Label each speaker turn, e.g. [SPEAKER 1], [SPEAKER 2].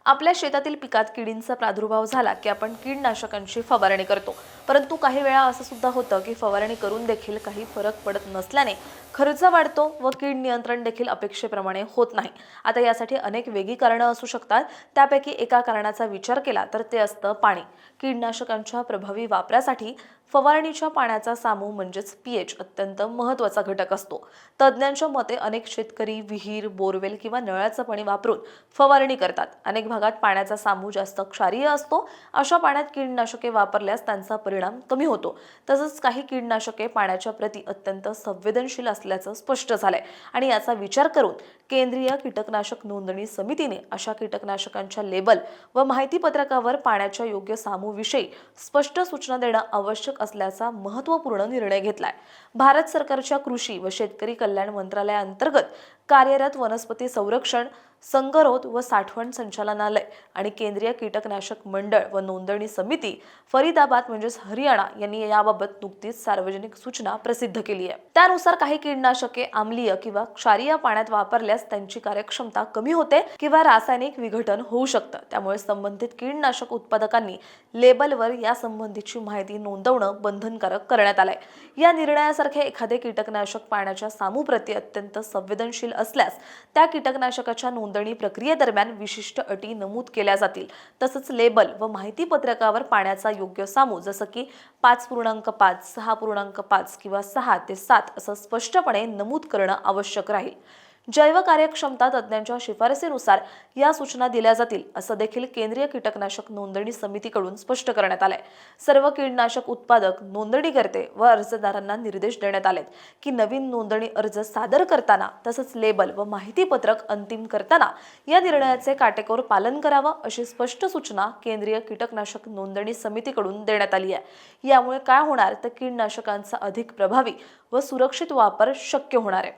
[SPEAKER 1] आपल्या शेतातील पिकात किडींचा प्रादुर्भाव झाला की आपण कीडनाशकांची फवारणी करतो। परंतु काही वेळा असं सुद्धा होतं की फवारणी करून देखील काही फरक पडत नसल्याने खर्च वाढतो व कीड नियंत्रण देखील अपेक्षेप्रमाणे होत नाही। आता यासाठी अनेक वेगळी कारणं असू शकतात। त्यापैकी एका कारणाचा विचार केला तर ते असतं पाणी। कीडनाशकांच्या प्रभावी वापरासाठी फवारणीच्या पाण्याचा सामू म्हणजेच पीएच अत्यंत महत्त्वाचा घटक असतो। तज्ज्ञांच्या मते अनेक शेतकरी विहीर, बोरवेल किंवा नळाचं पाणी वापरून फवारणी करतात। अनेक भागात पाण्याचा सामू जास्त क्षारीय असतो। अशा पाण्यात कीडनाशके वापरल्यास त्यांचा परिणाम कमी होतो। तसंच काही कीडनाशके पाण्याच्या प्रती अत्यंत संवेदनशील असल्याचं स्पष्ट झालंय आणि याचा विचार करून केंद्रीय कीटकनाशक नोंदणी समितीने अशा कीटकनाशकांच्या लेबल व माहिती पत्रकावर पाण्याच्या योग्य सामूविषयी स्पष्ट सूचना देणं आवश्यक असल्याचा महत्त्वपूर्ण निर्णय घेतलाय। भारत सरकारच्या कृषी व शेतकरी कल्याण मंत्रालयाअंतर्गत कार्यरत वनस्पती संरक्षण, संगरोध व साठवण संचालनालय आणि केंद्रीय कीटकनाशक मंडळ व नोंदणी समिती फरीदाबाद म्हणजेच हरियाणा यांनी याबाबत नुकतीच सार्वजनिक सूचना प्रसिद्ध केली आहे। त्यानुसार काही कीटनाशके आम्लीय किंवा क्षारीय पाण्यात वापरल्यास त्यांची कार्यक्षमता कमी होते किंवा रासायनिक विघटन होऊ शकतं। त्यामुळे संबंधित कीटनाशक उत्पादकांनी लेबलवर या संबंधीची माहिती नोंदवणं बंधनकारक करण्यात आलंय। या निर्णयासारखे एखादे कीटकनाशक पाण्याच्या सामूप्रती अत्यंत संवेदनशील असल्यास त्या कीटकनाशकाच्या नोंदणी प्रक्रियेदरम्यान विशिष्ट अटी नमूद केल्या जातील। तसंच लेबल व माहिती पत्रकावर पाण्याचा योग्य सामू जसं की 5.5, 6.5 किंवा 6 ते 7 असं स्पष्टपणे नमूद करणं आवश्यक राहील। जैव कार्यक्षमता तज्ज्ञांच्या शिफारसीनुसार या सूचना दिल्या जातील असं देखील केंद्रीय कीटकनाशक नोंदणी समितीकडून स्पष्ट करण्यात आलंय। सर्व कीटनाशक उत्पादक, नोंदणीकर्ते व अर्जदारांना निर्देश देण्यात आलेत की नवीन नोंदणी अर्ज सादर करताना तसंच लेबल व माहिती पत्रक अंतिम करताना या निर्णयाचे काटेकोर पालन करावं अशी स्पष्ट सूचना केंद्रीय कीटकनाशक नोंदणी समितीकडून देण्यात आली आहे। यामुळे काय होणार तर कीटनाशकांचा अधिक प्रभावी व सुरक्षित वापर शक्य होणार आहे।